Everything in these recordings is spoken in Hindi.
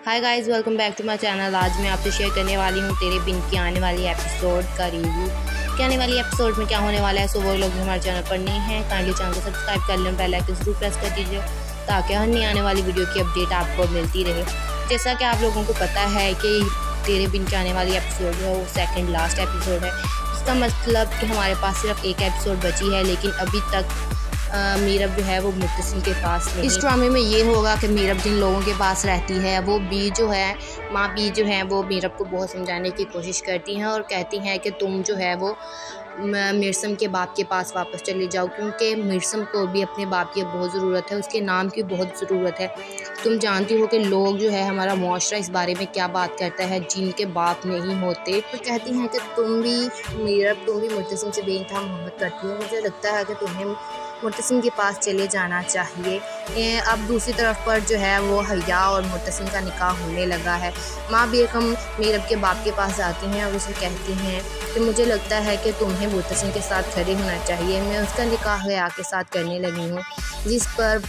Hi guys, welcome back to my channel. आज मैं आपसे शेयर करने वाली हूँ तेरे बिन की आने वाली एपिसोड का रिव्यू। कि आने वाली एपिसोड में क्या होने वाला है। सो वो लोग हमारे चैनल पर नहीं हैं, काइंडली चैनल को सब्सक्राइब कर लें, बेल आइकन जरूर प्रेस कर दीजिए ताकि हर नई आने वाली वीडियो की अपडेट आपको मिलती रहे। जैसा कि आप लोगों को पता है कि तेरे बिन की आने वाली एपिसोड है वो सेकेंड लास्ट एपिसोड है। इसका मतलब कि हमारे पास सिर्फ एक एपिसोड बची है, लेकिन अभी तक मीरब जो है वो मुत्तसिम के पास नहीं। इस ड्रामे में ये होगा कि मीरब जिन लोगों के पास रहती है वो बी जो है माँ बी जो है वो मीरब को बहुत समझाने की कोशिश करती हैं और कहती हैं कि तुम जो है वो मिर्सम के बाप के पास वापस चले जाओ, क्योंकि मिर्सम को भी अपने बाप की बहुत ज़रूरत है, उसके नाम की बहुत ज़रूरत है। तुम जानती हो कि लोग जो है हमारा मुआशरा इस बारे में क्या बात करता है जिनके बाप नहीं होते। तो कहती हैं कि तुम भी मुत्तसिम से बेइंतहा मोहब्बत करती हो, मुझे लगता है कि तुम्हें मुत्तसिम के पास चले जाना चाहिए। अब दूसरी तरफ पर जो है वो हया और मुत्तसिम का निकाह होने लगा है। माँ बेगम मीरब के बाप के पास जाती हैं और उसे कहती हैं कि मुझे लगता है कि तुम्हें मुत्तसिम के साथ खड़े होना चाहिए, मैं उसका निकाह हया के साथ करने लगी हूँ। जिस पर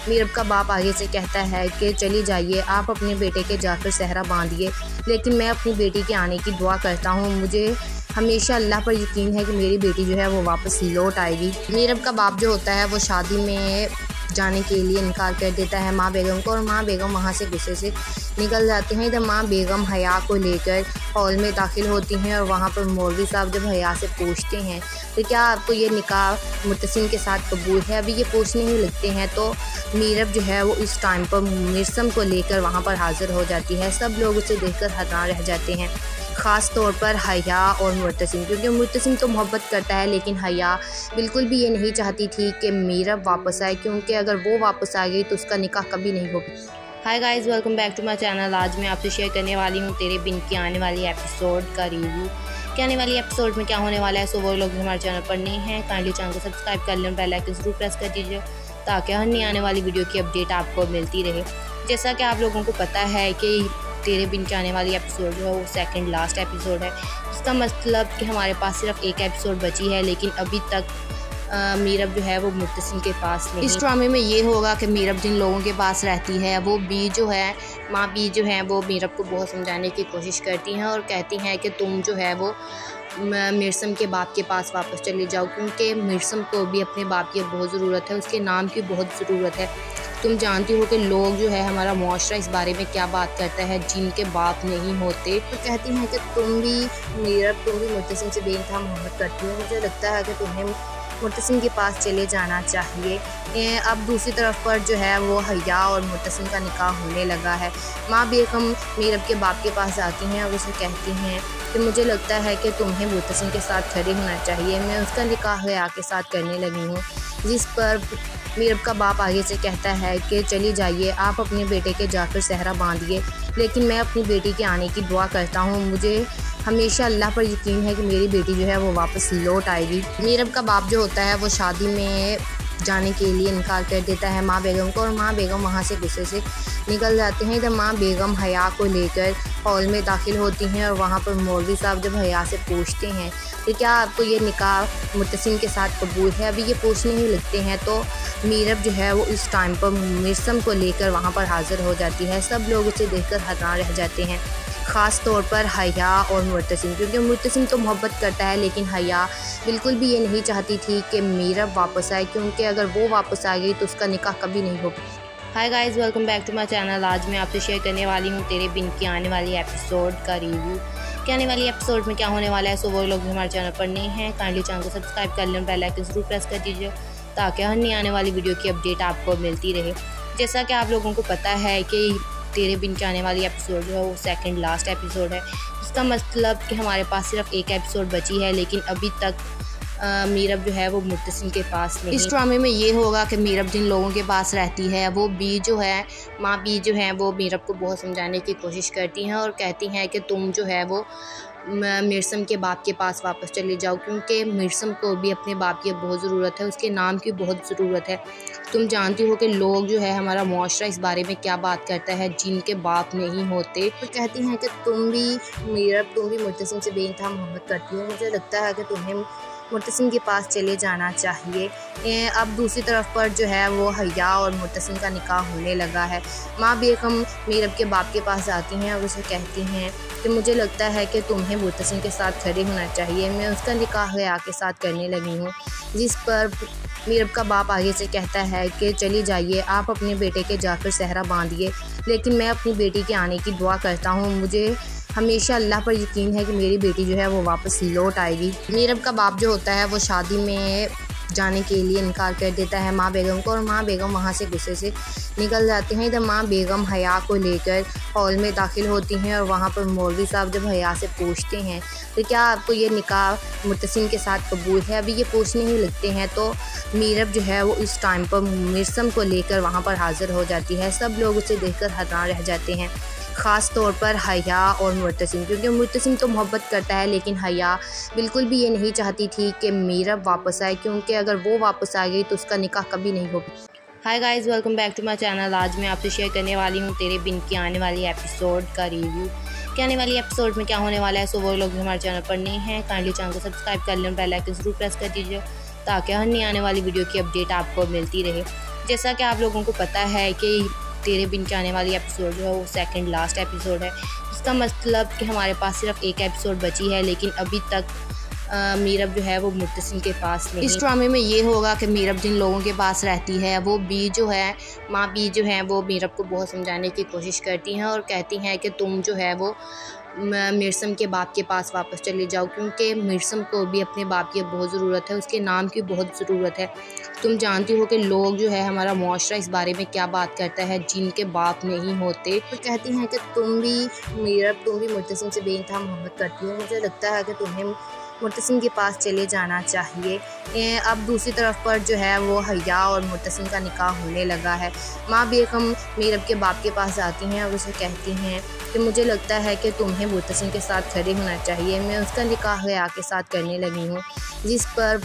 मीरब का बाप आगे से कहता है कि चली जाइए, आप अपने बेटे के जाकर सहरा बांधिए, लेकिन मैं अपनी बेटी के आने की दुआ करता हूँ। मुझे हमेशा अल्लाह पर यकीन है कि मेरी बेटी जो है वो वापस लौट आएगी। मीरब का बाप जो होता है वो शादी में जाने के लिए इनकार कर देता है माँ बेगम को, और माँ बेगम वहाँ से गुस्से से निकल जाती हैं। जब माँ बेगम हया को लेकर हॉल में दाखिल होती हैं और वहाँ पर मौलवी साहब जब हया से पूछते हैं तो क्या आपको ये निकाह मुत्तसिम के साथ कबूल है, अभी ये पूछने ही लगते हैं तो मीरब जो है वो इस टाइम पर मिर्सम को लेकर वहाँ पर हाजिर हो जाती है। सब लोग उसे देखकर हैरान रह जाते हैं, ख़ास तौर पर हया और मुत्तसिम, क्योंकि मुत्तसिम तो मोहब्बत करता है लेकिन हया बिल्कुल भी ये नहीं चाहती थी कि मीरब वापस आए, क्योंकि अगर वो वापस आ गई तो उसका निकाह कभी नहीं होगा। Hi guys, welcome back to my channel. आज मैं आपसे शेयर करने वाली हूँ तेरे बिन की आने वाली एपिसोड का रिव्यू। कि आने वाली एपिसोड में क्या होने वाला है। सो वो लोग हमारे चैनल पर नहीं हैं, काइंडली चैनल को सब्सक्राइब कर लें, बेल आइकन जरूर प्रेस कर दीजिए ताकि हर नई आने वाली वीडियो की अपडेट आपको मिलती रहे। जैसा कि आप लोगों को पता है कि तेरे बिन की आने वाली एपिसोड जो है वो सेकेंड लास्ट एपिसोड है। इसका मतलब कि हमारे पास सिर्फ एक एपिसोड बची है, लेकिन अभी तक मीरब जो है वो मुत्तसिम के पास नहीं। इस ड्रामे में ये होगा कि मीरब जिन लोगों के पास रहती है वो बी जो है माँ बी जो है वो मीरब को बहुत समझाने की कोशिश करती हैं और कहती हैं कि तुम जो है वो मिर्सम के बाप के पास वापस चले जाओ, क्योंकि मिर्सम को भी अपने बाप की बहुत ज़रूरत है, उसके नाम की बहुत ज़रूरत है। तुम जानती हो कि लोग जो है हमारा मुआशरा इस बारे में क्या बात करता है जिनके बाप नहीं होते। तो कहती हैं कि तुम भी मुत्तसिम से बेइंतहा मोहब्बत करती हो, मुझे लगता है कि तुम्हें मुत्तसिम के पास चले जाना चाहिए। अब दूसरी तरफ पर जो है वो हया और मुत्तसिम का निकाह होने लगा है। माँ बेगम मीरब के बाप के पास जाती हैं और उसे कहती हैं कि मुझे लगता है कि तुम्हें मुत्तसिम के साथ खड़े होना चाहिए, मैं उसका निकाह हया के साथ करने लगी हूँ। जिस पर मीरब का बाप आगे से कहता है कि चली जाइए, आप अपने बेटे के जाकर सहरा बांधिए, लेकिन मैं अपनी बेटी के आने की दुआ करता हूँ। मुझे हमेशा अल्लाह पर यकीन है कि मेरी बेटी जो है वो वापस लौट आएगी। मीरब का बाप जो होता है वो शादी में जाने के लिए इनकार कर देता है माँ बेगम को, और माँ बेगम वहाँ से गुस्से से निकल जाते हैं। जब माँ बेगम हया को लेकर हॉल में दाखिल होती हैं और वहाँ पर मौलवी साहब जब हया से पूछते हैं तो क्या आपको ये निकाह मुत्तसिम के साथ कबूल है, अभी ये पूछने ही लगते हैं तो मीरब जो है वो इस टाइम पर मिर्सम को लेकर वहाँ पर हाजिर हो जाती है। सब लोग उसे देखकर हैरान रह जाते हैं, ख़ास तौर पर हया और मुत्तसिम, क्योंकि मुत्तसिम तो मोहब्बत करता है लेकिन हया बिल्कुल भी ये नहीं चाहती थी कि मीरब वापस आए, क्योंकि अगर वो वापस आ गई तो उसका निकाह कभी नहीं होगा। Hi guys, welcome back to my channel. आज मैं आपसे शेयर करने वाली हूँ तेरे बिन की आने वाली एपिसोड का रिव्यू। कि आने वाली एपिसोड में क्या होने वाला है। सो वो लोग हमारे चैनल पर नहीं हैं, काइंडली चैनल को सब्सक्राइब कर लें, बेल आइकन जरूर प्रेस कर दीजिए ताकि हर नई आने वाली वीडियो की अपडेट आपको मिलती रहे। जैसा कि आप लोगों को पता है कि तेरे बिन की आने वाली एपिसोड जो है वो सेकेंड लास्ट एपिसोड है। इसका मतलब कि हमारे पास सिर्फ एक एपिसोड बची है, लेकिन अभी तक मीरब जो है वो मुत्तसिम के पास नहीं। इस ड्रामे में ये होगा कि मीरब जिन लोगों के पास रहती है वो बी जो है माँ बी जो है वो मीरब को बहुत समझाने की कोशिश करती हैं और कहती हैं कि तुम जो है वो मिर्सम के बाप के पास वापस चले जाओ, क्योंकि मिर्सम को भी अपने बाप की बहुत ज़रूरत है, उसके नाम की बहुत ज़रूरत है। तुम जानती हो कि लोग जो है हमारा मुआशरा इस बारे में क्या बात करता है जिनके बाप नहीं होते। तो कहती हैं कि तुम भी मुत्तसिम से बेइंतहा मोहब्बत करती हो, मुझे लगता है कि तुम्हें मुर्तसिम के पास चले जाना चाहिए। अब दूसरी तरफ पर जो है वो हया और मुर्तसिम का निकाह होने लगा है। माँ बेगम मीरब के बाप के पास जाती हैं और उसे कहती हैं कि मुझे लगता है कि तुम्हें मुर्तसिम के साथ खड़े होना चाहिए, मैं उसका निकाह हया के साथ करने लगी हूँ। जिस पर मीरब का बाप आगे से कहता है कि चली जाइए, आप अपने बेटे के जाकर सहरा बांधिए, लेकिन मैं अपनी बेटी के आने की दुआ करता हूँ। मुझे हमेशा अल्लाह पर यकीन है कि मेरी बेटी जो है वो वापस लौट आएगी। मीरब का बाप जो होता है वो शादी में जाने के लिए इनकार कर देता है माँ बेगम को, और माँ बेगम वहाँ से गुस्से से निकल जाते हैं। इधर माँ बेगम हया को लेकर हॉल में दाखिल होती हैं और वहाँ पर मौलवी साहब जब हया से पूछते हैं तो क्या आपको ये निकाह मुर्तसिम के साथ कबूल है, अभी ये पूछने ही लगते हैं तो मीरब जो है वो इस टाइम पर मिर्सम को लेकर वहाँ पर हाजिर हो जाती है। सब लोग उसे देखकर हैरान रह जाते हैं, ख़ास तौर पर हया और मुर्तसिम, क्योंकि मुर्तसिम तो मोहब्बत करता है लेकिन हया बिल्कुल भी ये नहीं चाहती थी कि मीरब वापस आए, क्योंकि अगर वो वापस आ गई तो उसका निकाह कभी नहीं होगा। Hi guys, welcome back to my channel. आज मैं आपसे शेयर करने वाली हूँ तेरे बिन की आने वाली एपिसोड का रिव्यू कि आने वाली एपिसोड में क्या होने वाला है। सो वो लोग हमारे चैनल पर नहीं हैं, काइंडली चैनल को सब्सक्राइब कर लें, बेल आइकन ज़रूर प्रेस कर दीजिए ताकि हर नई आने वाली वीडियो की अपडेट आपको मिलती रहे। जैसा कि आप लोगों को पता है कि तेरे बिन के आने वाली एपिसोड जो है वो सेकंड लास्ट एपिसोड है। इसका मतलब कि हमारे पास सिर्फ एक एपिसोड बची है, लेकिन अभी तक मीरब जो है वो मुर्तसिम के पास नहीं। इस ड्रामे में ये होगा कि मीरब जिन लोगों के पास रहती है वो बी जो है माँ बी जो है वो मीरब को बहुत समझाने की कोशिश करती हैं और कहती हैं कि तुम जो है वो मिर्सम के बाप के पास वापस चले जाओ, क्योंकि मिर्सम को भी अपने बाप की बहुत ज़रूरत है, उसके नाम की बहुत ज़रूरत है। तुम जानती हो कि लोग जो है हमारा मुआशरा इस बारे में क्या बात करता है, जिनके बाप नहीं होते। तो कहती हैं कि तुम भी मुर्तसिम से बेइंतहा मोहब्बत करती हो, मुझे लगता है कि तुम्हें मुर्तसिम के पास चले जाना चाहिए। अब दूसरी तरफ पर जो है वो हया और मुर्तसिम का निकाह होने लगा है। माँ बेगम मीरब के बाप के पास जाती हैं और उसे कहती हैं कि मुझे लगता है कि तुम्हें मुर्तसिम के साथ खड़े होना चाहिए, मैं उसका निकाह हया के साथ करने लगी हूँ। जिस पर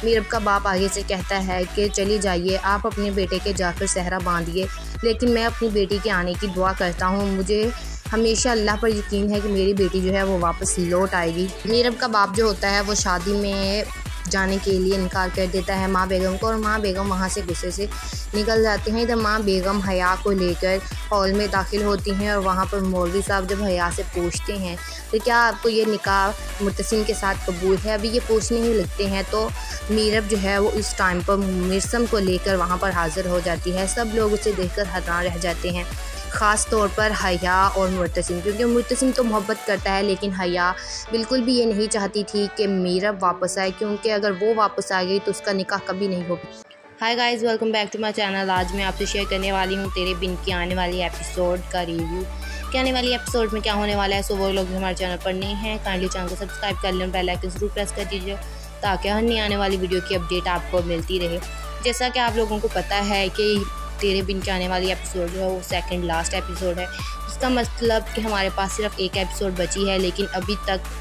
मीरब का बाप आगे से कहता है कि चली जाइए, आप अपने बेटे के जाकर सहरा बांधिए, लेकिन मैं अपनी बेटी के आने की दुआ करता हूँ। मुझे हमेशा अल्लाह पर यकीन है कि मेरी बेटी जो है वो वापस लौट आएगी। मीरब का बाप जो होता है वो शादी में जाने के लिए इनकार कर देता है माँ बेगम को, और माँ बेगम वहाँ से गुस्से से निकल जाते हैं। इधर माँ बेगम हया को लेकर हॉल में दाखिल होती हैं और वहाँ पर मौलवी साहब जब हया से पूछते हैं तो क्या आपको ये निकाह मुर्तसिम के साथ कबूल है, अभी ये पूछने ही लगते हैं तो मीरब जो है वो इस टाइम पर मिर्सम को लेकर वहाँ पर हाजिर हो जाती है। सब लोग उसे देखकर हैरान रह जाते हैं, ख़ास तौर पर हया और मुर्तसिम, क्योंकि मुर्तसिम तो मोहब्बत करता है लेकिन हया बिल्कुल भी ये नहीं चाहती थी कि मीरब वापस आए, क्योंकि अगर वो वापस आ गई तो उसका निकाह कभी नहीं होगा। Hi guys, welcome back to my channel. आज मैं आपसे शेयर करने वाली हूँ तेरे बिन की आने वाली एपिसोड का रिव्यू कि आने वाली एपिसोड में क्या होने वाला है। सो वो लोग हमारे चैनल पर नहीं हैं, काइंडली चैनल को सब्सक्राइब कर लें, बेल आइकन ज़रूर प्रेस कर दीजिए ताकि हर नई आने वाली वीडियो की अपडेट आपको मिलती रहे। जैसा कि आप लोगों को पता है कि तेरे बिन के आने वाली एपिसोड जो है वो सेकंड लास्ट एपिसोड है। इसका मतलब कि हमारे पास सिर्फ एक एपिसोड बची है, लेकिन अभी तक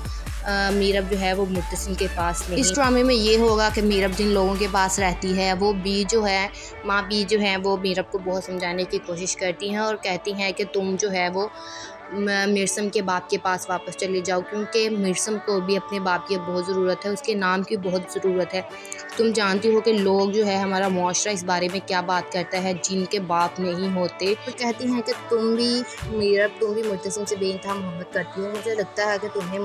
मीरब जो है वो मुर्तसिम के पास नहीं। इस ड्रामे में ये होगा कि मीरब जिन लोगों के पास रहती है वो बी जो है माँ बी जो है वो मीरब को बहुत समझाने की कोशिश करती हैं और कहती हैं कि तुम जो है वो मिर्सम के बाप के पास वापस चले जाओ, क्योंकि मिर्सम को भी अपने बाप की बहुत ज़रूरत है, उसके नाम की बहुत ज़रूरत है। तुम जानती हो कि लोग जो है हमारा मुआशरा इस बारे में क्या बात करता है, जिनके बाप नहीं होते। तो कहती हैं कि तुम भी मुर्तसिम से बेइंतहा मोहब्बत करती हो, मुझे लगता है कि तुम्हें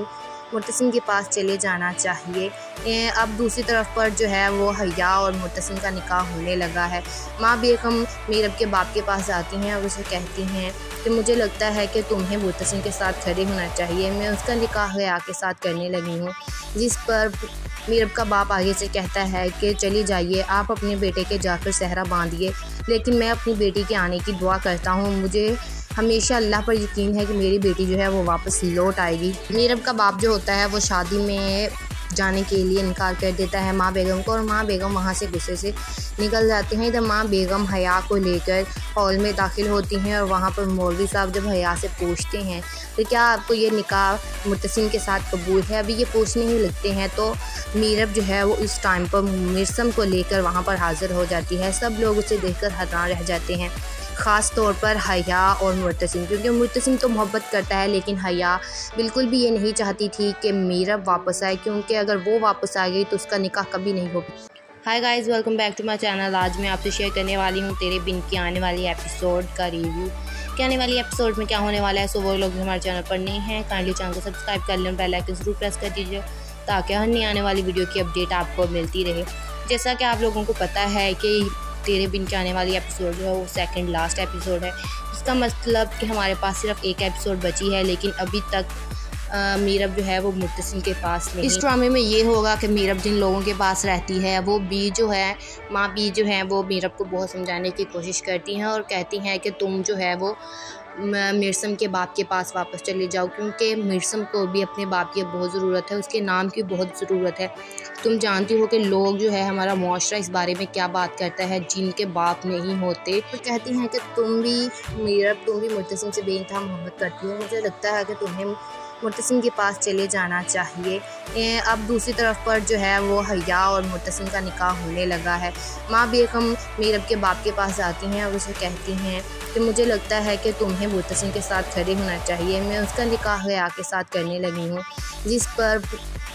मुर्तसिम के पास चले जाना चाहिए। अब दूसरी तरफ पर जो है वो हया और मुर्तसिम का निकाह होने लगा है। माँ बेगम मीरब के बाप के पास जाती हैं और उसे कहती हैं कि मुझे लगता है कि तुम्हें मुर्तसिम के साथ खड़े होना चाहिए, मैं उसका निकाह हया के साथ करने लगी हूँ। जिस पर मीरब का बाप आगे से कहता है कि चली जाइए, आप अपने बेटे के जाकर सहरा बांधिए, लेकिन मैं अपनी बेटी के आने की दुआ करता हूँ। मुझे हमेशा अल्लाह पर यकीन है कि मेरी बेटी जो है वो वापस लौट आएगी। मीरब का बाप जो होता है वो शादी में जाने के लिए इनकार कर देता है माँ बेगम को, और माँ बेगम वहाँ से गुस्से से निकल जाते हैं। इधर माँ बेगम हया को लेकर हॉल में दाखिल होती हैं और वहाँ पर मौलवी साहब जब हया से पूछते हैं तो क्या आपको ये निकाह मुर्तसिम के साथ कबूल है, अभी ये पूछने ही लगते हैं तो मीरब जो है वो इस टाइम पर मिर्सम को लेकर वहाँ पर हाजिर हो जाती है। सब लोग उसे देखकर हैरान रह जाते हैं, ख़ास तौर पर हया और मुर्तसिम, क्योंकि मुर्तसिम तो मोहब्बत करता है लेकिन हया बिल्कुल भी ये नहीं चाहती थी कि मीरब वापस आए, क्योंकि अगर वो वापस आ गई तो उसका निकाह कभी नहीं होगा। Hi guys, welcome back to my channel. आज मैं आपसे शेयर करने वाली हूँ तेरे बिन की आने वाली एपिसोड का रिव्यू कि आने वाली एपिसोड में क्या होने वाला है। सो वो लोग हमारे चैनल पर नहीं हैं, काइंडली चैनल को सब्सक्राइब कर लें, बेल आइकन जरूर प्रेस कर दीजिए ताकि हर नई आने वाली वीडियो की अपडेट आपको मिलती रहे। जैसा कि आप लोगों को पता है कि तेरे बिन की आने वाली एपिसोड जो है वो सेकंड लास्ट एपिसोड है। इसका मतलब कि हमारे पास सिर्फ एक एपिसोड बची है, लेकिन अभी तक मीरब जो है वो मुर्तसिम के पास नहीं। इस ड्रामे में ये होगा कि मीरब जिन लोगों के पास रहती है वो बी जो है माँ बी जो है वो मीरब को बहुत समझाने की कोशिश करती हैं और कहती हैं कि तुम जो है वो मिर्सम के बाप के पास वापस चले जाओ, क्योंकि मिर्सम को भी अपने बाप की बहुत ज़रूरत है, उसके नाम की बहुत ज़रूरत है। तुम जानती हो कि लोग जो है हमारा मुआशरा इस बारे में क्या बात करता है, जिनके बाप नहीं होते। तो कहती हैं कि तुम भी मुर्तसिम से बेइंतहा मोहब्बत करती हो, मुझे लगता है कि तुम्हें मुर्तसिम के पास चले जाना चाहिए। अब दूसरी तरफ पर जो है वो हया और मुर्तसिम का निकाह होने लगा है। माँ बेगम मीरब के बाप के पास जाती हैं और उसे कहती हैं कि मुझे लगता है कि तुम्हें मुर्तसिम के साथ खड़े होना चाहिए, मैं उसका निकाह हया के साथ करने लगी हूँ। जिस पर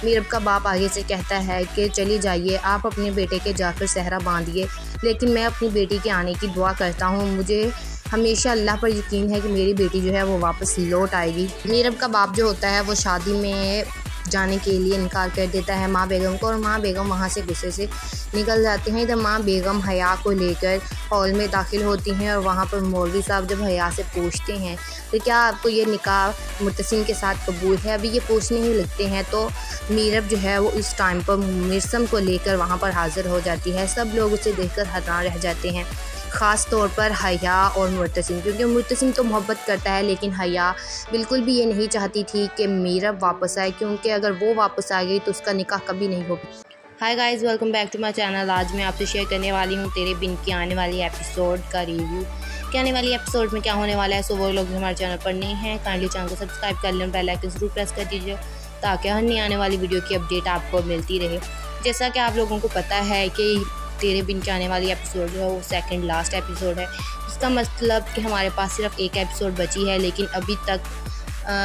मीरब का बाप आगे से कहता है कि चली जाइए, आप अपने बेटे के जाकर सहरा बांधिए, लेकिन मैं अपनी बेटी के आने की दुआ करता हूँ। मुझे हमेशा अल्लाह पर यकीन है कि मेरी बेटी जो है वो वापस लौट आएगी। मीरब का बाप जो होता है वो शादी में जाने के लिए इनकार कर देता है माँ बेगम को, और माँ बेगम वहाँ से गुस्से से निकल जाते हैं। इधर माँ बेगम हया को लेकर हॉल में दाखिल होती हैं और वहाँ पर मौलवी साहब जब हया से पूछते हैं तो क्या आपको ये निकाह मुर्तसिम के साथ कबूल है, अभी ये पूछने ही लगते हैं तो मीरब जो है वो इस टाइम पर मिर्सम को लेकर वहाँ पर हाजिर हो जाती है। सब लोग उसे देखकर हैरान रह जाते हैं, ख़ास तौर पर हया और मुर्तसिम, क्योंकि मुर्तसिम तो मोहब्बत करता है लेकिन हया बिल्कुल भी ये नहीं चाहती थी कि मीरब वापस आए, क्योंकि अगर वो वापस आ गई तो उसका निकाह कभी नहीं होगा। Hi guys, welcome back to my channel. आज मैं आपसे शेयर करने वाली हूँ तेरे बिन की आने वाली एपिसोड का रिव्यू कि आने वाली एपिसोड में क्या होने वाला है। सो वो लोग हमारे चैनल पर नहीं हैं, काइंडली चैनल को सब्सक्राइब कर लें, बेल आइकन जरूर प्रेस कर दीजिए ताकि हर नई आने वाली वीडियो की अपडेट आपको मिलती रहे। जैसा कि आप लोगों को पता है कि तेरे बिन की आने वाली एपिसोड जो है वो सेकंड लास्ट एपिसोड है। इसका मतलब कि हमारे पास सिर्फ एक एपिसोड बची है, लेकिन अभी तक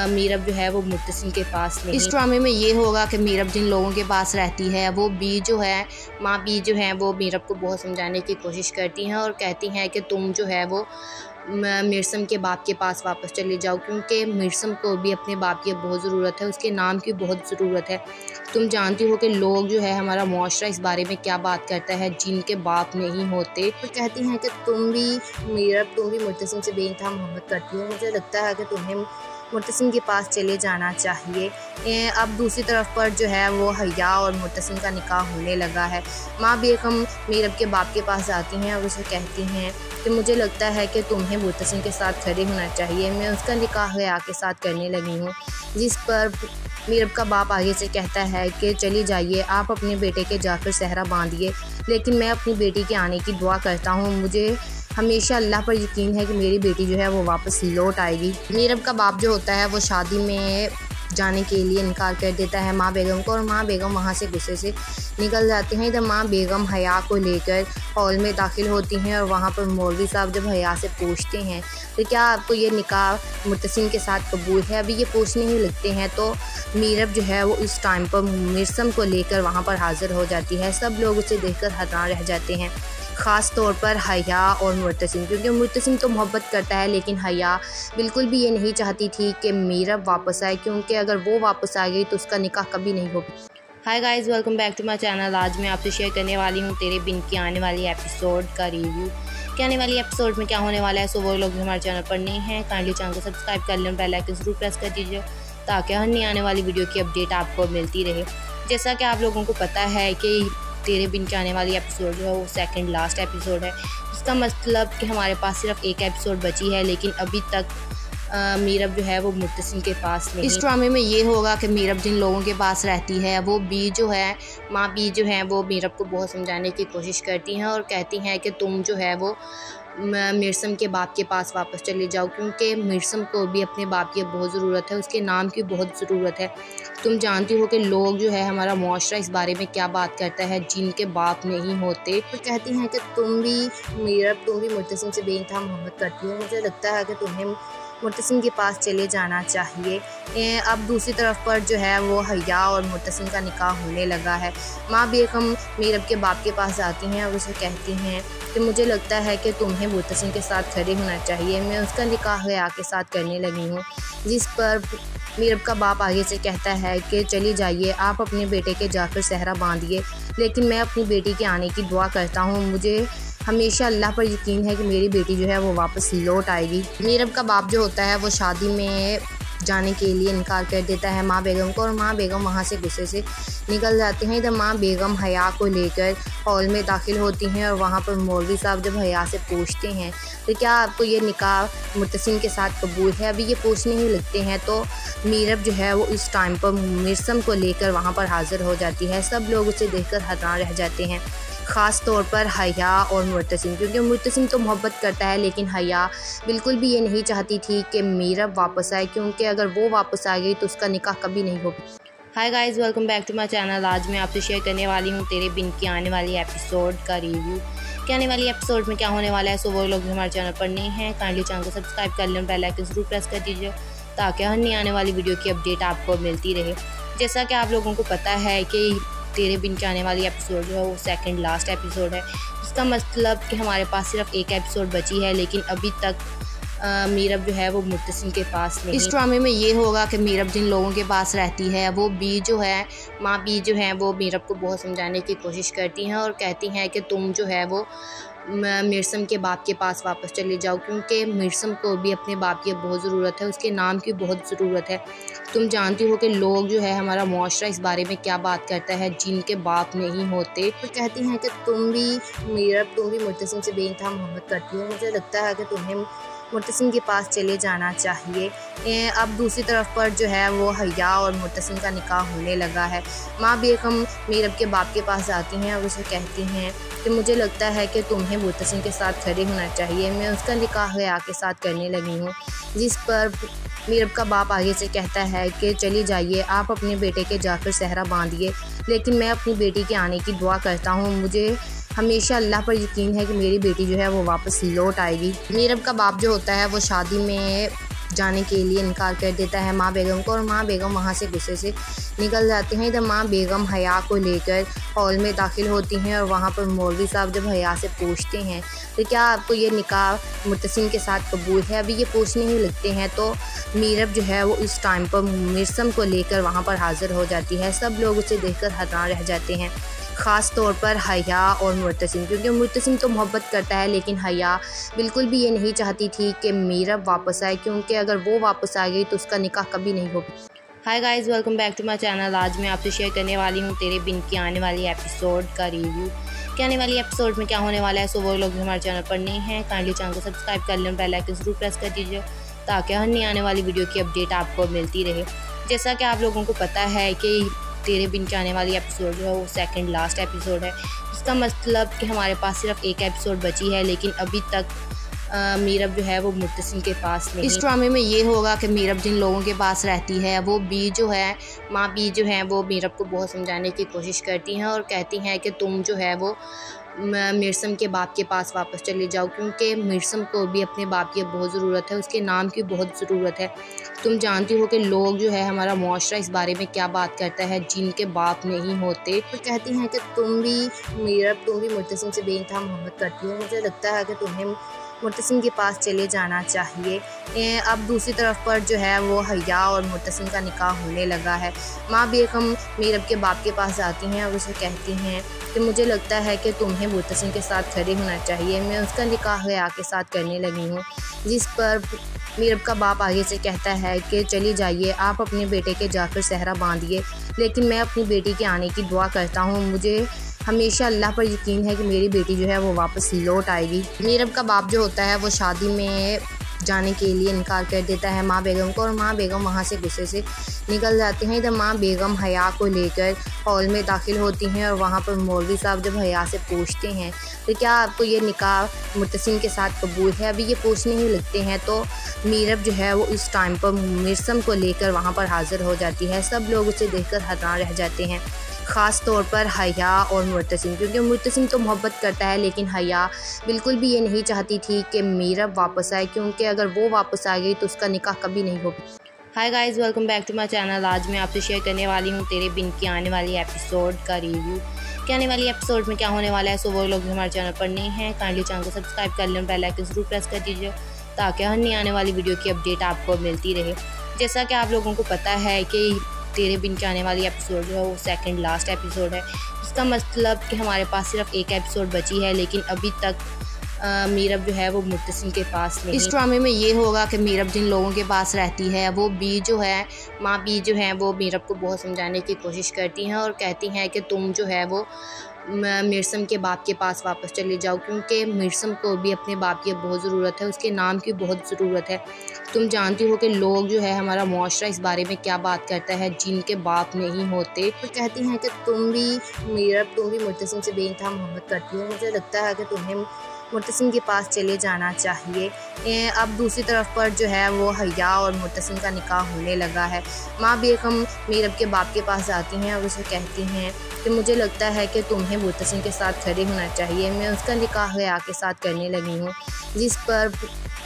मीरब जो है वो मुर्तसिम के पास नहीं। इस ड्रामे में ये होगा कि मीरब जिन लोगों के पास रहती है वो बी जो है माँ बी जो है वो मीरब को बहुत समझाने की कोशिश करती हैं और कहती हैं कि तुम जो है वो मिर्सम के बाप के पास वापस चले जाओ, क्योंकि मिर्सम को भी अपने बाप की बहुत ज़रूरत है, उसके नाम की बहुत ज़रूरत है। तुम जानती हो कि लोग जो है हमारा मुआशरा इस बारे में क्या बात करता है, जिनके बाप नहीं होते। तो कहती हैं कि तुम भी मुर्तसिम से बेइंतहा मोहब्बत करती हो, मुझे लगता है कि तुम्हें मुर्तसिम के पास चले जाना चाहिए। अब दूसरी तरफ पर जो है वो हया और मुर्तसिम का निकाह होने लगा है। माँ बेगम मीरब के बाप के पास जाती हैं और उसे कहती हैं कि मुझे लगता है कि तुम्हें मुर्तसिम के साथ खड़े होना चाहिए, मैं उसका निकाह हया के साथ करने लगी हूँ। जिस पर मीरब का बाप आगे से कहता है कि चली जाइए, आप अपने बेटे के जाकर सहरा बांधिए, लेकिन मैं अपनी बेटी के आने की दुआ करता हूँ। मुझे हमेशा अल्लाह पर यकीन है कि मेरी बेटी जो है वो वापस लौट आएगी। मीरब का बाप जो होता है वो शादी में जाने के लिए इनकार कर देता है माँ बेगम को, और माँ बेगम वहाँ से गुस्से से निकल जाते हैं। इधर माँ बेगम हया को लेकर हॉल में दाखिल होती हैं और वहाँ पर मौलवी साहब जब हया से पूछते हैं तो क्या आपको ये निकाह मुर्तसिम के साथ कबूल है, अभी ये पूछने ही लगते हैं तो मीरब जो है वो इस टाइम पर मिर्सम को लेकर वहाँ पर हाजिर हो जाती है। सब लोग उसे देखकर हैरान रह जाते हैं, ख़ास तौर पर हया और मुर्तसिम, क्योंकि मुर्तसिम तो मोहब्बत करता है लेकिन हया बिल्कुल भी ये नहीं चाहती थी कि मीरब वापस आए, क्योंकि अगर वो वापस आ गई तो उसका निकाह कभी नहीं होगा। Hi guys, welcome back to my channel. आज मैं आपसे शेयर करने वाली हूँ तेरे बिन की आने वाली एपिसोड का रिव्यू कि आने वाली एपिसोड में क्या होने वाला है। सो वो लोग हमारे चैनल पर नहीं हैं, काइंडली चैनल को सब्सक्राइब कर लें, बेल आइकन जरूर प्रेस कर दीजिए ताकि हर नई आने वाली वीडियो की अपडेट आपको मिलती रहे। जैसा कि आप लोगों को पता है कि तेरे बिन की आने वाली एपिसोड जो है वो सेकंड लास्ट एपिसोड है। इसका मतलब कि हमारे पास सिर्फ एक एपिसोड बची है, लेकिन अभी तक मीरब जो है वो मुर्तसिम के पास नहीं। इस ड्रामे में ये होगा कि मीरब जिन लोगों के पास रहती है वो बी जो है माँ बी जो है वो मीरब को बहुत समझाने की कोशिश करती हैं और कहती हैं कि तुम जो है वो मिर्सम के बाप के पास वापस चले जाओ, क्योंकि मिर्सम को भी अपने बाप की बहुत ज़रूरत है, उसके नाम की बहुत ज़रूरत है। तुम जानती हो कि लोग जो है, हमारा मुआशरा इस बारे में क्या बात करता है, जिनके बाप नहीं होते। तो कहती हैं कि तुम भी मुर्तसिम से बेइंतहा मोहब्बत करती हो। मुझे लगता है कि तुम्हें मुर्तसिम के पास चले जाना चाहिए। अब दूसरी तरफ पर जो है वो हया और मुर्तसिम का निकाह होने लगा है। माँ बेगम मीरब के बाप के पास जाती हैं और उसे कहती हैं कि मुझे लगता है कि तुम्हें मुर्तसिम के साथ खड़े होना चाहिए, मैं उसका निकाह हया के साथ करने लगी हूँ। जिस पर मीरब का बाप आगे से कहता है कि चली जाइए, आप अपने बेटे के जाकर सहरा बांधिए, लेकिन मैं अपनी बेटी के आने की दुआ करता हूँ। मुझे हमेशा अल्लाह पर यकीन है कि मेरी बेटी जो है वो वापस लौट आएगी। मीरब का बाप जो होता है वो शादी में जाने के लिए इनकार कर देता है माँ बेगम को, और माँ बेगम वहाँ से गुस्से से निकल जाते हैं। इधर माँ बेगम हया को लेकर हॉल में दाखिल होती हैं, और वहाँ पर मौलवी साहब जब हया से पूछते हैं तो क्या आपको ये निकाह मुर्तसिम के साथ कबूल है, अभी ये पूछने ही लगते हैं तो मीरब जो है वो इस टाइम पर मिर्सम को लेकर वहाँ पर हाजिर हो जाती है। सब लोग उसे देखकर हैरान रह जाते हैं, ख़ास तौर पर हया और मुर्तसिम, क्योंकि मुर्तसिम तो मोहब्बत करता है, लेकिन हया बिल्कुल भी ये नहीं चाहती थी कि मीरब वापस आए, क्योंकि अगर वो वापस आ गई तो उसका निकाह कभी नहीं होगा। Hi guys, welcome back to my channel. आज मैं आपसे शेयर करने वाली हूँ तेरे बिन की आने वाली एपिसोड का रिव्यू। कि आने वाली एपिसोड में क्या होने वाला है, सो वो लोग हमारे चैनल पर नहीं हैं, काइंडली चैनल को सब्सक्राइब कर लें, बेल आइकन ज़रूर प्रेस कर दीजिए ताकि हर नई आने वाली वीडियो की अपडेट आपको मिलती रहे। जैसा कि आप लोगों को पता है कि तेरे बिन के आने वाली एपिसोड जो है वो सेकंड लास्ट एपिसोड है। इसका मतलब कि हमारे पास सिर्फ एक एपिसोड बची है, लेकिन अभी तक मीरब जो है वो मुर्तसिम के पास नहीं। इस ड्रामे में ये होगा कि मीरब जिन लोगों के पास रहती है वो बी जो है, माँ बी जो है वो मीरब को बहुत समझाने की कोशिश करती हैं और कहती हैं कि तुम जो है वो मिर्सम के बाप के पास वापस चले जाओ, क्योंकि मिर्सम को भी अपने बाप की बहुत ज़रूरत है, उसके नाम की बहुत ज़रूरत है। तुम जानती हो कि लोग जो है, हमारा मुआशरा इस बारे में क्या बात करता है, जिनके बाप नहीं होते। तो कहती हैं कि तुम भी मुर्तसिम से बेइंतहा मोहब्बत करती हो। मुझे लगता है कि तुम्हें मुर्तसिम के पास चले जाना चाहिए। अब दूसरी तरफ पर जो है वो हया और मुर्तसिम का निकाह होने लगा है। माँ बेगम मीरब के बाप के पास जाती हैं और उसे कहती हैं कि मुझे लगता है कि तुम्हें मुर्तसिम के साथ खड़े होना चाहिए, मैं उसका निकाह हया के साथ करने लगी हूँ। जिस पर मीरब का बाप आगे से कहता है कि चली जाइए, आप अपने बेटे के जाकर सहरा बांधिए, लेकिन मैं अपनी बेटी के आने की दुआ करता हूँ। मुझे हमेशा अल्लाह पर यकीन है कि मेरी बेटी जो है वो वापस लौट आएगी। मीरब का बाप जो होता है वो शादी में जाने के लिए इनकार कर देता है माँ बेगम को, और माँ बेगम वहाँ से गुस्से से निकल जाते हैं। इधर माँ बेगम हया को लेकर हॉल में दाखिल होती हैं, और वहाँ पर मौलवी साहब जब हया से पूछते हैं तो क्या आपको ये निकाह मुर्तसिम के साथ कबूल है, अभी ये पूछने ही लगते हैं तो मीरब जो है वो इस टाइम पर मिर्सम को लेकर वहाँ पर हाजिर हो जाती है। सब लोग उसे देखकर हैरान रह जाते हैं, ख़ास तौर पर हया और मुर्तसिम, क्योंकि मुर्तसिम तो मोहब्बत करता है, लेकिन हया बिल्कुल भी ये नहीं चाहती थी कि मीरब वापस आए, क्योंकि अगर वो वापस आ गई तो उसका निकाह कभी नहीं होगा। Hi guys, welcome back to my channel. आज मैं आपसे शेयर करने वाली हूँ तेरे बिन की आने वाली एपिसोड का रिव्यू। कि आने वाली एपिसोड में क्या होने वाला है, सो वो लोग हमारे चैनल पर नहीं हैं, काइंडली चैनल को सब्सक्राइब कर लें, बेल आइकन ज़रूर प्रेस कर दीजिए ताकि हर नई आने वाली वीडियो की अपडेट आपको मिलती रहे। जैसा कि आप लोगों को पता है कि तेरे बिन के आने वाली एपिसोड जो है वो सेकंड लास्ट एपिसोड है। इसका मतलब कि हमारे पास सिर्फ एक एपिसोड बची है, लेकिन अभी तक मीरब जो है वो मुर्तसिम के पास नहीं। इस ड्रामे में ये होगा कि मीरब जिन लोगों के पास रहती है वो बी जो है, माँ बी जो है वो मीरब को बहुत समझाने की कोशिश करती हैं और कहती हैं कि तुम जो है वो मिर्सम के बाप के पास वापस चले जाओ, क्योंकि मिर्सम को भी अपने बाप की बहुत ज़रूरत है, उसके नाम की बहुत ज़रूरत है। तुम जानती हो कि लोग जो है, हमारा मुआशरा इस बारे में क्या बात करता है, जिनके बाप नहीं होते। तो कहती हैं कि तुम भी मुर्तसिम से बेइंतहा मोहब्बत करती हो। मुझे लगता है कि तुम्हें मुर्तसिम के पास चले जाना चाहिए। अब दूसरी तरफ पर जो है वो हया और मुर्तसिम का निकाह होने लगा है। माँ बेगम मीरब के बाप के पास जाती हैं और उसे कहती हैं कि मुझे लगता है कि तुम्हें मुर्तसिम के साथ खड़े होना चाहिए, मैं उसका निकाह हया के साथ करने लगी हूँ। जिस पर मीरब का बाप आगे से कहता है कि चली जाइए, आप अपने बेटे के जाकर सहरा बांधिए, लेकिन मैं अपनी बेटी के आने की दुआ करता हूँ। मुझे हमेशा अल्लाह पर यकीन है कि मेरी बेटी जो है वो वापस लौट आएगी। मीरब का बाप जो होता है वो शादी में जाने के लिए इनकार कर देता है माँ बेगम को और माँ बेगम वहाँ से गुस्से से निकल जाते हैं। इधर माँ बेगम हया को लेकर हॉल में दाखिल होती हैं और वहाँ पर मौलवी साहब जब हया से पूछते हैं तो क्या आपको ये निकाह मुर्तसिम के साथ कबूल है, अभी ये पूछने ही लगते हैं तो मीरब जो है वो इस टाइम पर मिर्सम को लेकर वहाँ पर हाजिर हो जाती है। सब लोग उसे देखकर हैरान रह जाते हैं, ख़ास तौर पर हया और मुर्तसिम, क्योंकि मुर्तसिम तो मोहब्बत करता है लेकिन हया बिल्कुल भी ये नहीं चाहती थी कि मीरब वापस आए, क्योंकि अगर वो वापस आ गई तो उसका निकाह कभी नहीं होगा। Hi guys, welcome back to my channel. आज मैं आपसे शेयर करने वाली हूँ तेरे बिन की आने वाली एपिसोड का रिव्यू। कि आने वाली एपिसोड में क्या होने वाला है, सो वो लोग हमारे चैनल पर नहीं हैं काइंडली चैनल को सब्सक्राइब कर लें, बेल आइकन ज़रूर प्रेस कर दीजिए ताकि हर नई आने वाली वीडियो की अपडेट आपको मिलती रहे। जैसा कि आप लोगों को पता है कि तेरे बिन की आने वाली एपिसोड जो है वो सेकंड लास्ट एपिसोड है। इसका मतलब कि हमारे पास सिर्फ एक एपिसोड बची है, लेकिन अभी तक मीरब जो है वो मुर्तसिम के पास नहीं। इस ड्रामे में ये होगा कि मीरब जिन लोगों के पास रहती है वो बी जो है माँ बी जो है वो मीरब को बहुत समझाने की कोशिश करती हैं और कहती हैं कि तुम जो है वो मिर्सम के बाप के पास वापस चले जाओ, क्योंकि मिर्सम को भी अपने बाप की बहुत ज़रूरत है, उसके नाम की बहुत ज़रूरत है। तुम जानती हो कि लोग जो है हमारा मुआशरा इस बारे में क्या बात करता है, जिनके बाप नहीं होते। तो कहती हैं कि तुम भी मुर्तसिम से बेइंतहा मोहब्बत करती हो, मुझे लगता है कि तुम्हें मुर्तसिम के पास चले जाना चाहिए। अब दूसरी तरफ पर जो है वो हया और मुर्तसिम का निकाह होने लगा है। माँ बेगम मीरब के बाप के पास जाती हैं और उसे कहती हैं कि मुझे लगता है कि तुम्हें मुर्तसिम के साथ खड़े होना चाहिए, मैं उसका निकाह हया के साथ करने लगी हूँ। जिस पर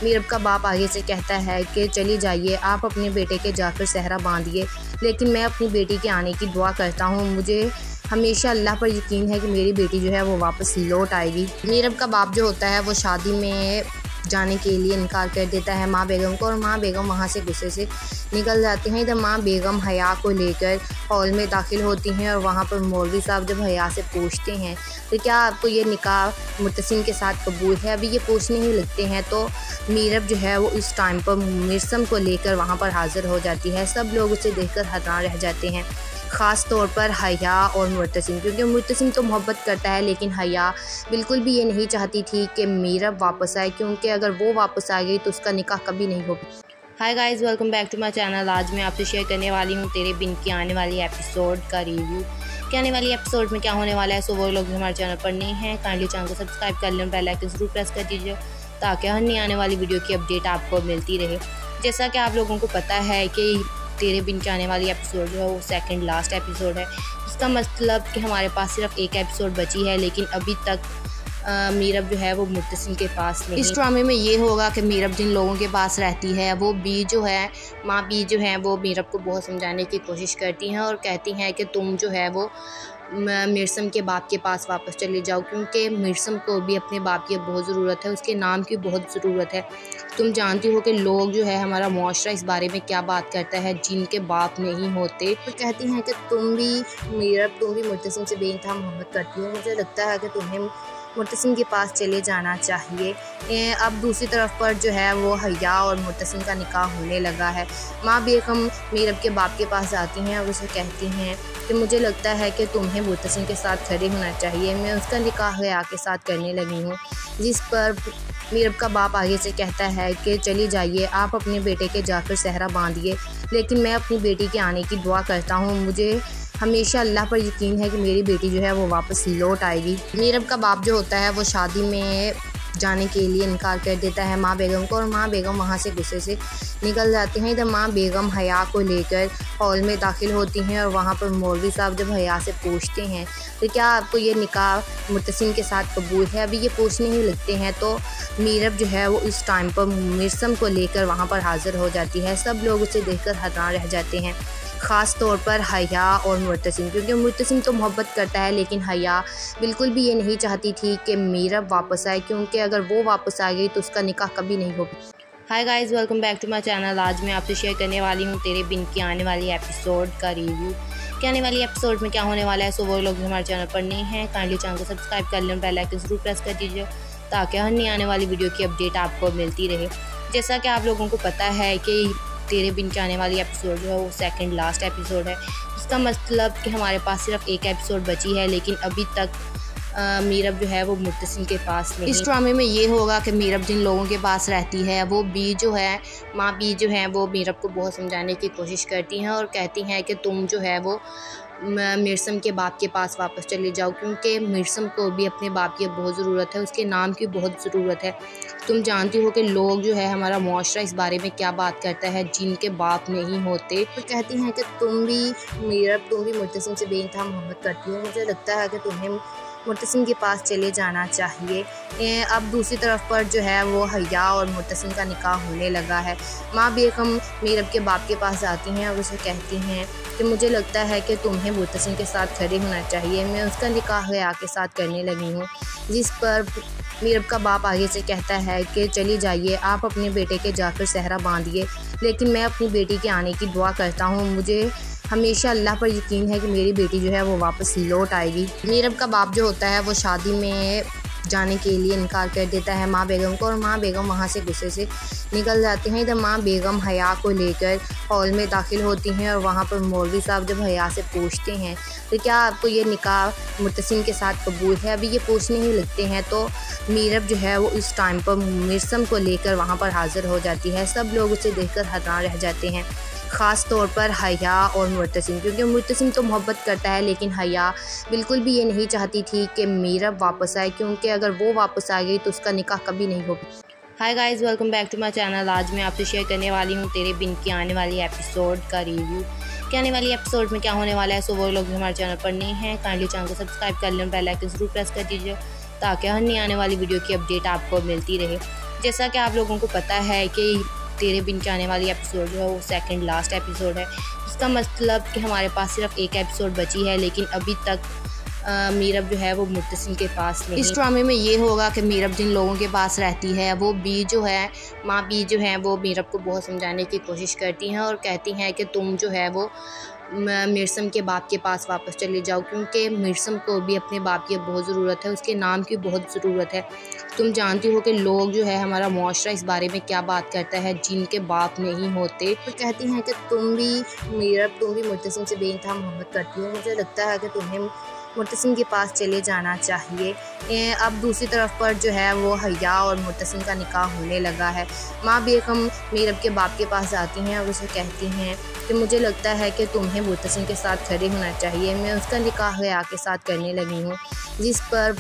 मीरब का बाप आगे से कहता है कि चली जाइए, आप अपने बेटे के जाकर सहरा बांधिए, लेकिन मैं अपनी बेटी के आने की दुआ करता हूँ। मुझे हमेशा अल्लाह पर यकीन है कि मेरी बेटी जो है वो वापस लौट आएगी। मीरब का बाप जो होता है वो शादी में जाने के लिए इनकार कर देता है माँ बेगम को और माँ बेगम वहाँ से गुस्से से निकल जाते हैं। इधर माँ बेगम हया को लेकर हॉल में दाखिल होती हैं और वहाँ पर मौलवी साहब जब हया से पूछते हैं तो क्या आपको ये निकाह मुर्तसिम के साथ कबूल है, अभी ये पूछने ही लगते हैं तो मीरब जो है वो इस टाइम पर मिर्सम को लेकर वहाँ पर हाजिर हो जाती है। सब लोग उसे देखकर हैरान रह जाते हैं, ख़ास तौर पर हया और मुर्तसिम, क्योंकि मुर्तसिम तो मोहब्बत करता है लेकिन हया बिल्कुल भी ये नहीं चाहती थी कि मीरब वापस आए, क्योंकि अगर वो वापस आ गई तो उसका निकाह कभी नहीं होगा। Hi guys, welcome back to my channel. आज मैं आपसे शेयर करने वाली हूँ तेरे बिन की आने वाली एपिसोड का रिव्यू। कि आने वाली एपिसोड में क्या होने वाला है, सो वो लोग हमारे चैनल पर नहीं हैं काइंडली चैनल को सब्सक्राइब कर लें, बेल आइकन ज़रूर प्रेस कर दीजिए ताकि हर नई आने वाली वीडियो की अपडेट आपको मिलती रहे। जैसा कि आप लोगों को पता है कि तेरे बिन की आने वाली एपिसोड जो है वो सेकंड लास्ट एपिसोड है। इसका मतलब कि हमारे पास सिर्फ एक एपिसोड बची है, लेकिन अभी तक मीरब जो है वो मुर्तसिम के पास नहीं। इस ड्रामे में ये होगा कि मीरब जिन लोगों के पास रहती है वो बी जो है माँ बी जो है वो मीरब को बहुत समझाने की कोशिश करती हैं और कहती हैं कि तुम जो है वो मिर्सम के बाप के पास वापस चले जाओ, क्योंकि मिर्सम को भी अपने बाप की बहुत ज़रूरत है, उसके नाम की बहुत ज़रूरत है। तुम जानती हो कि लोग जो है हमारा मुआशरा इस बारे में क्या बात करता है, जिनके बाप नहीं होते। तो कहती हैं कि तुम भी मुर्तसिम से बेइंतहा मोहब्बत करती हो, मुझे लगता है कि तुम्हें मुर्तसिम के पास चले जाना चाहिए। अब दूसरी तरफ पर जो है वो हया और मुर्तसिम का निकाह होने लगा है। माँ बेगम मीरब के बाप के पास जाती हैं और उसे कहती हैं कि मुझे लगता है कि तुम्हें मुर्तसिम के साथ खड़े होना चाहिए, मैं उसका निकाह हया के साथ करने लगी हूँ। जिस पर मीरब का बाप आगे से कहता है कि चली जाइए, आप अपने बेटे के जाकर सहरा बांधिए, लेकिन मैं अपनी बेटी के आने की दुआ करता हूँ। मुझे हमेशा अल्लाह पर यकीन है कि मेरी बेटी जो है वो वापस लौट आएगी। मीरब का बाप जो होता है वो शादी में जाने के लिए इनकार कर देता है माँ बेगम को और माँ बेगम वहाँ से गुस्से से निकल जाते हैं। इधर माँ बेगम हया को लेकर हॉल में दाखिल होती हैं और वहाँ पर मौलवी साहब जब हया से पूछते हैं तो क्या आपको ये निकाह मुर्तसिम के साथ कबूल है, अभी ये पूछने ही लगते हैं तो मीरब जो है वो इस टाइम पर मिर्सम को लेकर वहाँ पर हाजिर हो जाती है। सब लोग उसे देखकर हैरान रह जाते हैं, ख़ास तौर पर हया और मुर्तसिम, क्योंकि मुर्तसिम तो मोहब्बत करता है लेकिन हया बिल्कुल भी ये नहीं चाहती थी कि मीरब वापस आए, क्योंकि अगर वो वापस आ गई तो उसका निकाह कभी नहीं होगा। Hi guys, welcome back to my channel. आज मैं आपसे शेयर करने वाली हूँ तेरे बिन की आने वाली एपिसोड का रिव्यू। कि आने वाली एपिसोड में क्या होने वाला है, सो वो लोग हमारे चैनल पर नहीं हैं काइंडली चैनल को सब्सक्राइब कर लें, बेल आइकन ज़रूर प्रेस कर दीजिए ताकि हर नई आने वाली वीडियो की अपडेट आपको मिलती रहे। जैसा कि आप लोगों को पता है कि तेरे बिन की आने वाली एपिसोड जो है वो सेकंड लास्ट एपिसोड है। इसका मतलब कि हमारे पास सिर्फ एक एपिसोड बची है, लेकिन अभी तक मीरब जो है वो मुर्तसिम के पास नहीं। इस ड्रामे में ये होगा कि मीरब जिन लोगों के पास रहती है वो बी जो है माँ बी जो है वो मीरब को बहुत समझाने की कोशिश करती हैं और कहती हैं कि तुम जो है वो मिर्सम के बाप के पास वापस चले जाओ, क्योंकि मिर्सम को भी अपने बाप की बहुत ज़रूरत है, उसके नाम की बहुत ज़रूरत है। तुम जानती हो कि लोग जो है हमारा मुआशरा इस बारे में क्या बात करता है, जिनके बाप नहीं होते। तो कहती हैं कि तुम भी मुर्तसिम से बेइंतहा मोहब्बत करती हो, मुझे लगता है कि तुम्हें मुर्तसिम के पास चले जाना चाहिए। अब दूसरी तरफ पर जो है वो हया और मुर्तसिम का निकाह होने लगा है। माँ बेगम मीरब के बाप के पास जाती हैं और उसे कहती हैं कि मुझे लगता है कि तुम्हें मुर्तसिम के साथ खड़े होना चाहिए, मैं उसका निकाह हया के साथ करने लगी हूँ। जिस पर मीरब का बाप आगे से कहता है कि चली जाइए, आप अपने बेटे के जाकर सहरा बांधिए, लेकिन मैं अपनी बेटी के आने की दुआ करता हूँ। मुझे हमेशा अल्लाह पर यकीन है कि मेरी बेटी जो है वो वापस लौट आएगी। मीरब का बाप जो होता है वो शादी में जाने के लिए इनकार कर देता है माँ बेगम को, और माँ बेगम वहाँ से गुस्से से निकल जाते हैं। इधर माँ बेगम हया को लेकर हॉल में दाखिल होती हैं और वहाँ पर मौलवी साहब जब हया से पूछते हैं तो क्या आपको ये निकाह मुर्तसिम के साथ कबूल है, अभी ये पूछने ही लगते हैं तो मीरब जो है वो इस टाइम पर मिर्सम को लेकर वहाँ पर हाजिर हो जाती है। सब लोग उसे देखकर हैरान रह जाते हैं, ख़ास तौर पर हया और मुर्तसिम, क्योंकि मुर्तसिम तो मोहब्बत करता है लेकिन हया बिल्कुल भी ये नहीं चाहती थी कि मीरब वापस आए, क्योंकि अगर वो वापस आ गई तो उसका निकाह कभी नहीं होगा। Hi guys, welcome back to my channel. आज मैं आपसे शेयर करने वाली हूँ तेरे बिन की आने वाली एपिसोड का रिव्यू। कि आने वाली एपिसोड में क्या होने वाला है, सो वो लोग हमारे चैनल पर नहीं हैं काइंडली चैनल को सब्सक्राइब कर लें, बेल आइकन ज़रूर प्रेस कर दीजिए ताकि हर नई आने वाली वीडियो की अपडेट आपको मिलती रहे। जैसा कि आप लोगों को पता है कि तेरे बिन के आने वाली एपिसोड जो है वो सेकंड लास्ट एपिसोड है। इसका मतलब कि हमारे पास सिर्फ एक एपिसोड बची है, लेकिन अभी तक मीरब जो है वो मुर्तसिम के पास नहीं। इस ड्रामे में ये होगा कि मीरब जिन लोगों के पास रहती है वो बी जो है माँ बी जो है वो मीरब को बहुत समझाने की कोशिश करती हैं और कहती हैं कि तुम जो है वो मिर्सम के बाप के पास वापस चले जाओ, क्योंकि मिर्सम को भी अपने बाप की बहुत ज़रूरत है, उसके नाम की बहुत ज़रूरत है। तुम जानती हो कि लोग जो है हमारा मुआशरा इस बारे में क्या बात करता है, जिनके बाप नहीं होते। तो कहती हैं कि तुम भी मुर्तसिम से बेइंतहा मोहब्बत करती हो, मुझे लगता है कि तुम्हें मुर्तसिम के पास चले जाना चाहिए। अब दूसरी तरफ पर जो है वो हया और मुर्तसिम का निकाह होने लगा है। माँ बेगम मीरब के बाप के पास जाती हैं और उसे कहती हैं कि मुझे लगता है कि तुम्हें मुर्तसिम के साथ खड़े होना चाहिए, मैं उसका निकाह हया के साथ करने लगी हूँ। जिस पर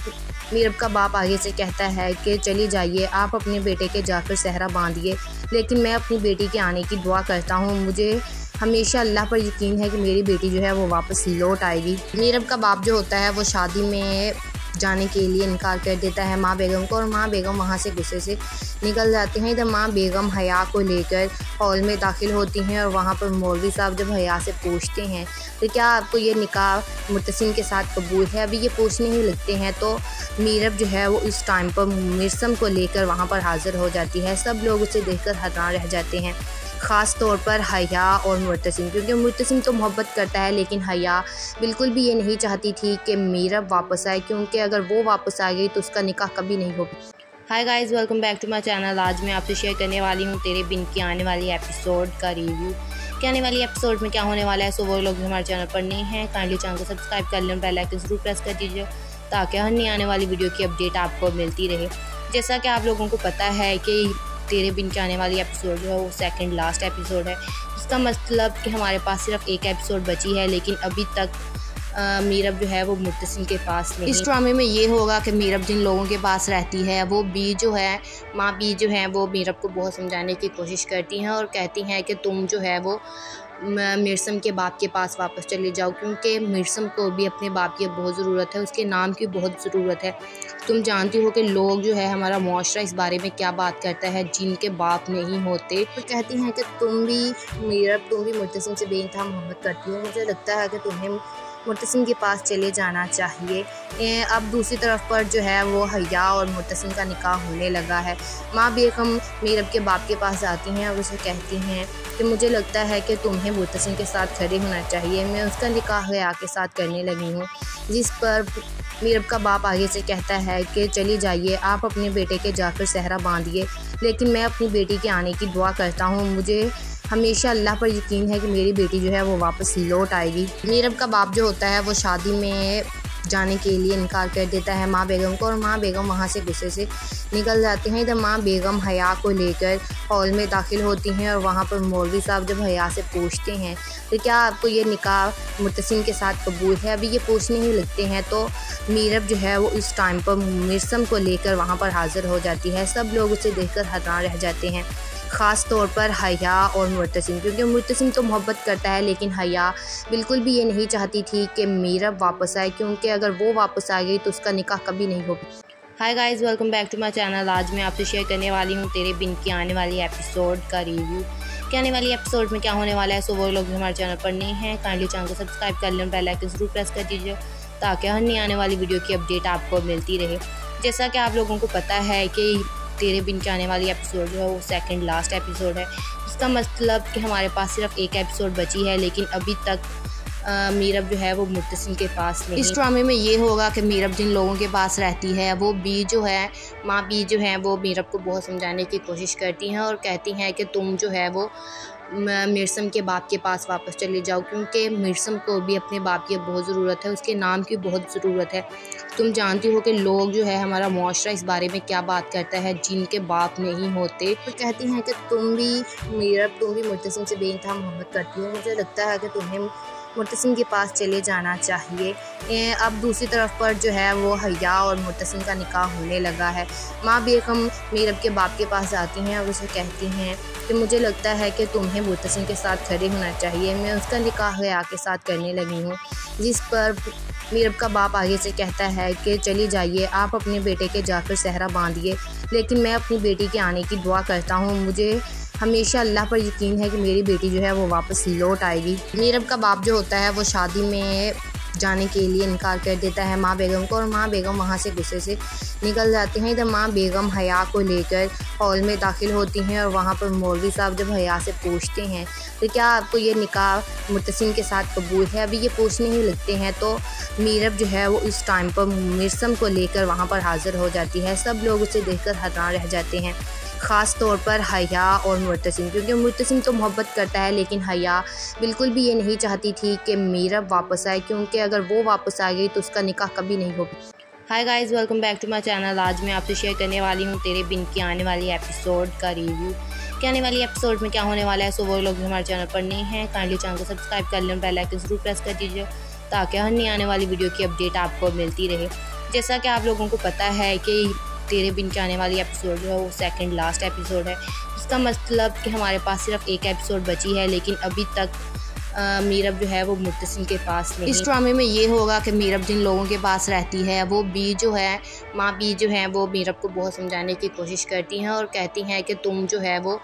मीरब का बाप आगे से कहता है कि चली जाइए, आप अपने बेटे के जाकर सहरा बांधिए, लेकिन मैं अपनी बेटी के आने की दुआ करता हूँ। मुझे हमेशा अल्लाह पर यकीन है कि मेरी बेटी जो है वो वापस लौट आएगी। मीरब का बाप जो होता है वो शादी में जाने के लिए इनकार कर देता है माँ बेगम को, और माँ बेगम वहाँ से गुस्से से निकल जाते हैं। इधर माँ बेगम हया को लेकर हॉल में दाखिल होती हैं और वहाँ पर मौलवी साहब जब हया से पूछते हैं तो क्या आपको ये निकाह मुर्तसिम के साथ कबूल है, अभी ये पूछने ही लगते हैं तो मीरब जो है वो इस टाइम पर मिर्सम को लेकर वहाँ पर हाजिर हो जाती है। सब लोग उसे देखकर हैरान रह जाते हैं, ख़ास तौर पर हया और मुर्तसिम, क्योंकि मुर्तसिम तो मोहब्बत करता है लेकिन हया बिल्कुल भी ये नहीं चाहती थी कि मीरब वापस आए, क्योंकि अगर वो वापस आ गई तो उसका निकाह कभी नहीं होगा। Hi guys, welcome back to my channel. आज मैं आपसे शेयर करने वाली हूँ तेरे बिन की आने वाली एपिसोड का रिव्यू। कि आने वाली एपिसोड में क्या होने वाला है, सो वो लोग हमारे चैनल पर नहीं हैं काइंडली चैनल को सब्सक्राइब कर लें, बेल आइकन ज़रूर प्रेस कर दीजिए ताकि हर नई आने वाली वीडियो की अपडेट आपको मिलती रहे। जैसा कि आप लोगों को पता है कि तेरे बिन के आने वाली एपिसोड जो है वो सेकंड लास्ट एपिसोड है। इसका मतलब कि हमारे पास सिर्फ एक एपिसोड बची है, लेकिन अभी तक मीरब जो है वो मुर्तसिम के पास नहीं। इस ड्रामे में ये होगा कि मीरब जिन लोगों के पास रहती है वो बी जो है माँ बी जो है वो मीरब को बहुत समझाने की कोशिश करती हैं और कहती हैं कि तुम जो है वो मिर्सम के बाप के पास वापस चले जाओ, क्योंकि मिर्सम को भी अपने बाप की बहुत ज़रूरत है, उसके नाम की बहुत ज़रूरत है। तुम जानती हो कि लोग जो है हमारा मुआशरा इस बारे में क्या बात करता है, जिनके बाप नहीं होते। तो कहती हैं कि तुम भी मुर्तसिम से बेइंतहा मोहब्बत करती हो, मुझे लगता है कि तुम्हें मुर्तसिम के पास चले जाना चाहिए। अब दूसरी तरफ पर जो है वो हया और मुर्तसिम का निकाह होने लगा है। माँ बेगम मीरब के बाप के पास जाती हैं और उसे कहती हैं कि मुझे लगता है कि तुम्हें मुर्तसिम के साथ खड़े होना चाहिए, मैं उसका निकाह हया के साथ करने लगी हूँ। जिस पर मीरब का बाप आगे से कहता है कि चली जाइए, आप अपने बेटे के जाकर सहरा बांधिए, लेकिन मैं अपनी बेटी के आने की दुआ करता हूँ। मुझे हमेशा अल्लाह पर यकीन है कि मेरी बेटी जो है वो वापस लौट आएगी। मीरब का बाप जो होता है वो शादी में जाने के लिए इनकार कर देता है माँ बेगम को और माँ बेगम वहाँ से गुस्से से निकल जाते हैं। जब माँ बेगम हया को लेकर हॉल में दाखिल होती हैं और वहाँ पर मौलवी साहब जब हया से पूछते हैं तो क्या आपको ये निकाह मुर्तसिम के साथ कबूल है, अभी ये पूछने ही लगते हैं तो मीरब जो है वो इस टाइम पर मिर्सम को लेकर वहाँ पर हाजिर हो जाती है। सब लोग उसे देखकर हैरान रह जाते हैं, ख़ास तौर पर हया और मुर्तसिम, क्योंकि मुर्तसिम तो मोहब्बत करता है लेकिन हया बिल्कुल भी ये नहीं चाहती थी कि मीरब वापस आए, क्योंकि अगर वो वापस आ गई तो उसका निकाह कभी नहीं होगा। Hi guys, welcome back to my channel. आज मैं आपसे शेयर करने वाली हूँ तेरे बिन की आने वाली एपिसोड का रिव्यू कि आने वाली एपिसोड में क्या होने वाला है। सो वो लोग हमारे चैनल पर नहीं हैं, काइंडली चैनल को सब्सक्राइब कर लें, बेल आइकन जरूर प्रेस कर दीजिए ताकि हर नई आने वाली वीडियो की अपडेट आपको मिलती रहे। जैसा कि आप लोगों को पता है कि तेरे बिन की आने वाली एपिसोड जो है वो सेकंड लास्ट एपिसोड है। इसका मतलब कि हमारे पास सिर्फ एक एपिसोड बची है, लेकिन अभी तक मीरब जो है वो मुर्तसिम के पास नहीं। इस ड्रामे में ये होगा कि मीरब जिन लोगों के पास रहती है वो बी जो है माँ बी जो है वो मीरब को बहुत समझाने की कोशिश करती हैं और कहती हैं कि तुम जो है वो मिर्सम के बाप के पास वापस चले जाओ, क्योंकि मिर्सम को भी अपने बाप की बहुत ज़रूरत है, उसके नाम की बहुत ज़रूरत है। तुम जानती हो कि लोग जो है हमारा मुआशरा इस बारे में क्या बात करता है, जिनके बाप नहीं होते। तो कहती हैं कि तुम भी मुर्तसिम से बेइंतहा मोहब्बत करती हो, मुझे लगता है कि तुम्हें मुर्तसिम के पास चले जाना चाहिए। अब दूसरी तरफ पर जो है वो हया और मुर्तसिम का निकाह होने लगा है। माँ बेगम मीरब के बाप के पास जाती हैं और उसे कहती हैं कि मुझे लगता है कि तुम्हें मुर्तसिम के साथ खड़े होना चाहिए, मैं उसका निकाह हया के साथ करने लगी हूँ। जिस पर मीरब का बाप आगे से कहता है कि चली जाइए, आप अपने बेटे के जाकर सहरा बांधिए, लेकिन मैं अपनी बेटी के आने की दुआ करता हूँ। मुझे हमेशा अल्लाह पर यकीन है कि मेरी बेटी जो है वो वापस लौट आएगी। मीरब का बाप जो होता है वो शादी में जाने के लिए इनकार कर देता है माँ बेगम को और माँ बेगम वहाँ से गुस्से से निकल जाते हैं। जब माँ बेगम हया को लेकर हॉल में दाखिल होती हैं और वहाँ पर मौलवी साहब जब हया से पूछते हैं तो क्या आपको ये निकाह मुर्तसिम के साथ कबूल है, अभी ये पूछने ही लगते हैं तो मीरब जो है वो इस टाइम पर मिर्सम को लेकर वहाँ पर हाजिर हो जाती है। सब लोग उसे देखकर हैरान रह जाते हैं, ख़ास तौर पर हया और मुर्तसिम, क्योंकि मुर्तसिम तो मोहब्बत करता है लेकिन हया बिल्कुल भी ये नहीं चाहती थी कि मीरब वापस आए, क्योंकि अगर वो वापस आ गई तो उसका निकाह कभी नहीं होगा। Hi guys, welcome back to my channel. आज मैं आपसे शेयर करने वाली हूँ तेरे बिन की आने वाली एपिसोड का रिव्यू कि आने वाली एपिसोड में क्या होने वाला है। सो वो लोग हमारे चैनल पर नहीं हैं, काइंडली चैनल को सब्सक्राइब कर लें, बेल आइकन जरूर प्रेस कर दीजिए ताकि हर नई आने वाली वीडियो की अपडेट आपको मिलती रहे। जैसा कि आप लोगों को पता है कि तेरे बिन की आने वाली एपिसोड जो है वो सेकंड लास्ट एपिसोड है। इसका मतलब कि हमारे पास सिर्फ एक एपिसोड बची है, लेकिन अभी तक मीरब जो है वो मुर्तसिम के पास नहीं। इस ड्रामे में ये होगा कि मीरब जिन लोगों के पास रहती है वो बी जो है माँ बी जो है वो मीरब को बहुत समझाने की कोशिश करती हैं और कहती हैं कि तुम जो है वो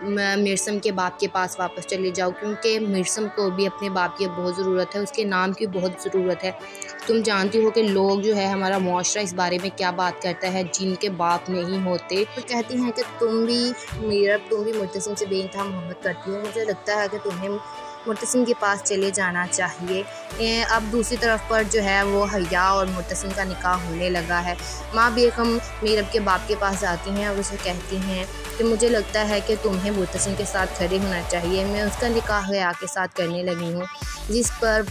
मिर्सम के बाप के पास वापस चले जाओ, क्योंकि मिर्सम को भी अपने बाप की बहुत ज़रूरत है, उसके नाम की बहुत ज़रूरत है। तुम जानती हो कि लोग जो है हमारा मुआशरा इस बारे में क्या बात करता है, जिनके बाप नहीं होते। तो कहती हैं कि तुम भी मुर्तसिम से बेइंतहा मोहब्बत करती हो, मुझे लगता है कि तुम्हें मुर्तसिम के पास चले जाना चाहिए। अब दूसरी तरफ पर जो है वो हया और मुर्तसिम का निकाह होने लगा है। माँ बेगम मीरब के बाप के पास जाती हैं और उसे कहती हैं कि मुझे लगता है कि तुम्हें मुर्तसिम के साथ खड़े होना चाहिए, मैं उसका निकाह हया के साथ करने लगी हूँ। जिस पर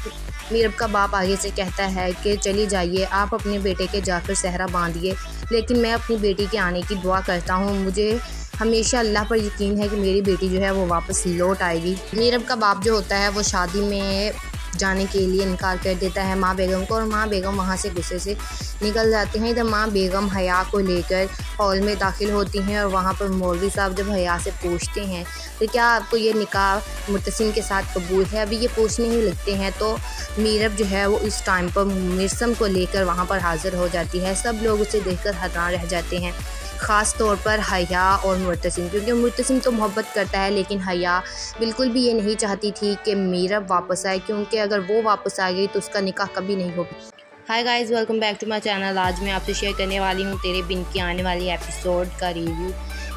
मीरब का बाप आगे से कहता है कि चली जाइए, आप अपने बेटे के जाकर सहरा बांधिए, लेकिन मैं अपनी बेटी के आने की दुआ करता हूँ। मुझे हमेशा अल्लाह पर यकीन है कि मेरी बेटी जो है वो वापस लौट आएगी। मीरब का बाप जो होता है वो शादी में जाने के लिए इनकार कर देता है माँ बेगम को और माँ बेगम वहाँ से गुस्से से निकल जाते हैं। जब माँ बेगम हया को लेकर हॉल में दाखिल होती हैं और वहाँ पर मौलवी साहब जब हया से पूछते हैं तो क्या आपको ये निकाह मुर्तसिम के साथ कबूल है, अभी ये पूछने ही लगते हैं तो मीरब जो है वो इस टाइम पर मिर्सम को लेकर वहाँ पर हाजिर हो जाती है। सब लोग उसे देखकर हैरान रह जाते हैं, ख़ास तौर पर हया और मुर्तसिम, क्योंकि मुर्तसिम तो मोहब्बत करता है लेकिन हया बिल्कुल भी ये नहीं चाहती थी कि मीरब वापस आए, क्योंकि अगर वो वापस आ गई तो उसका निकाह कभी नहीं होगा। Hi guys, welcome back to my channel. आज मैं आपसे शेयर करने वाली हूँ तेरे बिन की आने वाली एपिसोड का रिव्यू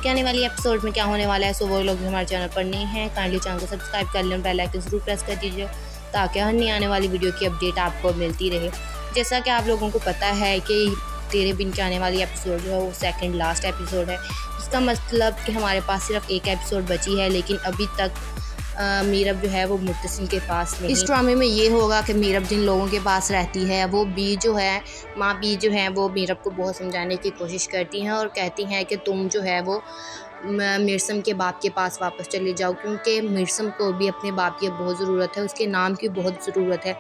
कि आने वाली एपिसोड में क्या होने वाला है। सो वो लोग हमारे चैनल पर नहीं हैं, काइंडली चैनल को सब्सक्राइब कर लें, बेल आइकन जरूर प्रेस कर दीजिए ताकि हर नई आने वाली वीडियो की अपडेट आपको मिलती रहे। जैसा कि आप लोगों को पता है कि तेरे बिन की आने वाली एपिसोड जो है वो सेकंड लास्ट एपिसोड है। इसका मतलब कि हमारे पास सिर्फ एक एपिसोड बची है, लेकिन अभी तक मीरब जो है वो मुर्तसिम के पास नहीं। इस ड्रामे में ये होगा कि मीरब जिन लोगों के पास रहती है वो बी जो है माँ बी जो है वो मीरब को बहुत समझाने की कोशिश करती हैं और कहती हैं कि तुम जो है वो मिर्सम के बाप के पास वापस चले जाओ, क्योंकि मिर्सम को भी अपने बाप की बहुत ज़रूरत है, उसके नाम की बहुत ज़रूरत है।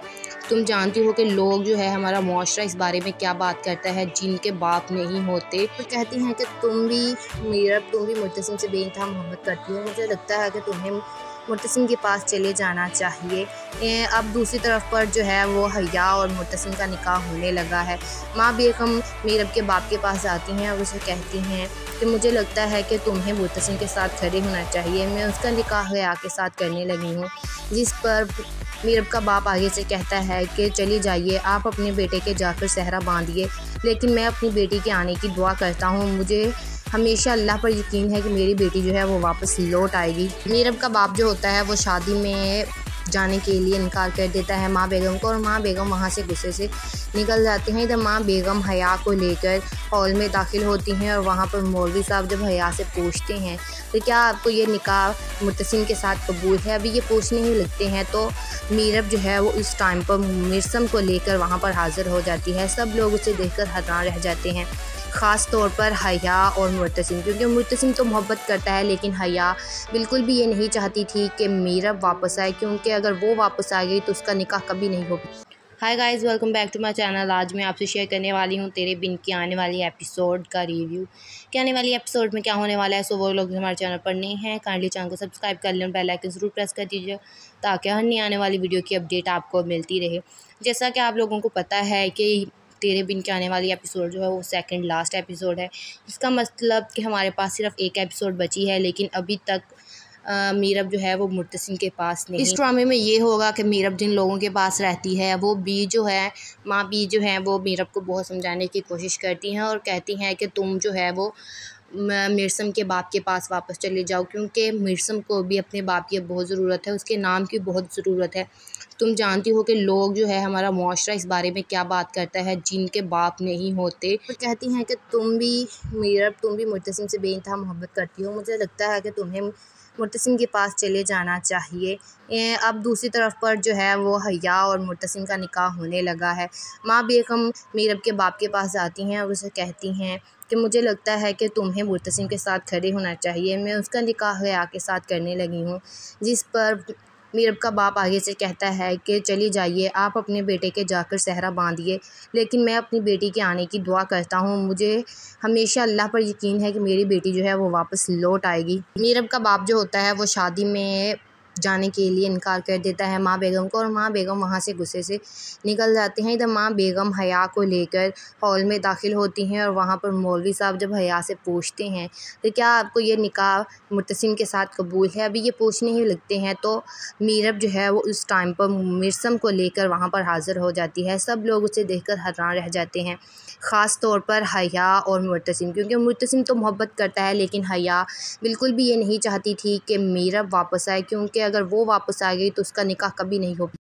तुम जानती हो कि लोग जो है हमारा मुआशरा इस बारे में क्या बात करता है जिनके बाप नहीं होते। तो कहती हैं कि तुम भी मुर्तसिम से बेइंतहा मोहब्बत करती हो, मुझे लगता है कि तुम्हें मुर्तसिम के पास चले जाना चाहिए। अब दूसरी तरफ पर जो है वो हया और मुर्तसिम का निकाह होने लगा है। माँ बेगम मीरब के बाप के पास जाती हैं और उसे कहती हैं कि मुझे लगता है कि तुम्हें मुर्तसिम के साथ खड़े होना चाहिए, मैं उसका निकाह हया के साथ करने लगी हूँ। जिस पर मीरब का बाप आगे से कहता है कि चली जाइए, आप अपने बेटे के जाकर सहरा बांधिए, लेकिन मैं अपनी बेटी के आने की दुआ करता हूँ। मुझे हमेशा अल्लाह पर यकीन है कि मेरी बेटी जो है वो वापस लौट आएगी। मीरब का बाप जो होता है वो शादी में जाने के लिए इनकार कर देता है माँ बेगम को, और माँ बेगम वहाँ से गुस्से से निकल जाती हैं। इधर माँ बेगम हया को लेकर हॉल में दाखिल होती हैं और वहाँ पर मौलवी साहब जब हया से पूछते हैं तो क्या आपको ये निकाह मुर्तसिम के साथ कबूल है, अभी ये पूछने ही लगते हैं तो मीरब जो है वो इस टाइम पर मिर्सम को लेकर वहाँ पर हाजिर हो जाती है। सब लोग उसे देखकर हैरान रह जाते हैं, ख़ास तौर पर हया और मुर्तसिम, क्योंकि मुर्तसिम तो मोहब्बत करता है लेकिन हया बिल्कुल भी ये नहीं चाहती थी कि मीरब वापस आए, क्योंकि अगर वो वापस आ गई तो उसका निकाह कभी नहीं होगा। Hi guys, welcome back to my channel. आज मैं आपसे शेयर करने वाली हूँ तेरे बिन की आने वाली एपिसोड का रिव्यू। कि आने वाली एपिसोड में क्या होने वाला है, सो वो लोग हमारे चैनल पर नहीं हैं काइंडली चैनल को सब्सक्राइब कर लें, बेल आइकन ज़रूर प्रेस कर दीजिए ताकि हर नई आने वाली वीडियो की अपडेट आपको मिलती रहे। जैसा कि आप लोगों को पता है कि तेरे बिन के आने वाली एपिसोड जो है वो सेकंड लास्ट एपिसोड है। इसका मतलब कि हमारे पास सिर्फ एक एपिसोड बची है, लेकिन अभी तक मीरब जो है वो मुर्तसिम के पास नहीं। इस ड्रामे में ये होगा कि मीरब जिन लोगों के पास रहती है वो बी जो है माँ बी जो है वो मीरब को बहुत समझाने की कोशिश करती हैं और कहती हैं कि तुम जो है वो मिर्सम के बाप के पास वापस चले जाओ, क्योंकि मिर्सम को भी अपने बाप की बहुत ज़रूरत है, उसके नाम की बहुत ज़रूरत है। तुम जानती हो कि लोग जो है हमारा मुआशरा इस बारे में क्या बात करता है जिनके बाप नहीं होते। तो कहती हैं कि तुम भी मुर्तसिम से बेइंतहा मोहब्बत करती हो, मुझे लगता है कि तुम्हें मुर्तसिम के पास चले जाना चाहिए। अब दूसरी तरफ पर जो है वो हया और मुर्तसिम का निकाह होने लगा है। माँ बेगम मीरब के बाप के पास जाती हैं और उसे कहती हैं कि मुझे लगता है कि तुम्हें मुर्तसिम के साथ खड़े होना चाहिए, मैं उसका निकाह हया के साथ करने लगी हूँ। जिस पर मीरब का बाप आगे से कहता है कि चली जाइए, आप अपने बेटे के जाकर सहरा बांधिए, लेकिन मैं अपनी बेटी के आने की दुआ करता हूँ। मुझे हमेशा अल्लाह पर यकीन है कि मेरी बेटी जो है वो वापस लौट आएगी। मीरब का बाप जो होता है वो शादी में जाने के लिए इनकार कर देता है माँ बेगम को, और माँ बेगम वहाँ से गुस्से से निकल जाते हैं। इधर माँ बेगम हया को लेकर हॉल में दाखिल होती हैं और वहाँ पर मौलवी साहब जब हया से पूछते हैं तो क्या आपको ये निकाह मुर्तसिम के साथ कबूल है, अभी ये पूछने ही लगते हैं तो मीरब जो है वो इस टाइम पर मिर्सम को लेकर वहाँ पर हाजिर हो जाती है। सब लोग उसे देखकर हैरान रह जाते हैं, ख़ास तौर पर हया और मुर्तसिम, क्योंकि मुर्तसिम तो मोहब्बत करता है लेकिन हया बिल्कुल भी ये नहीं चाहती थी कि मीरब वापस आए, क्योंकि अगर वो वापस आ गई तो उसका निकाह कभी नहीं होगा।